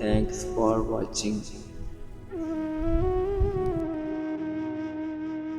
Thanks for watching.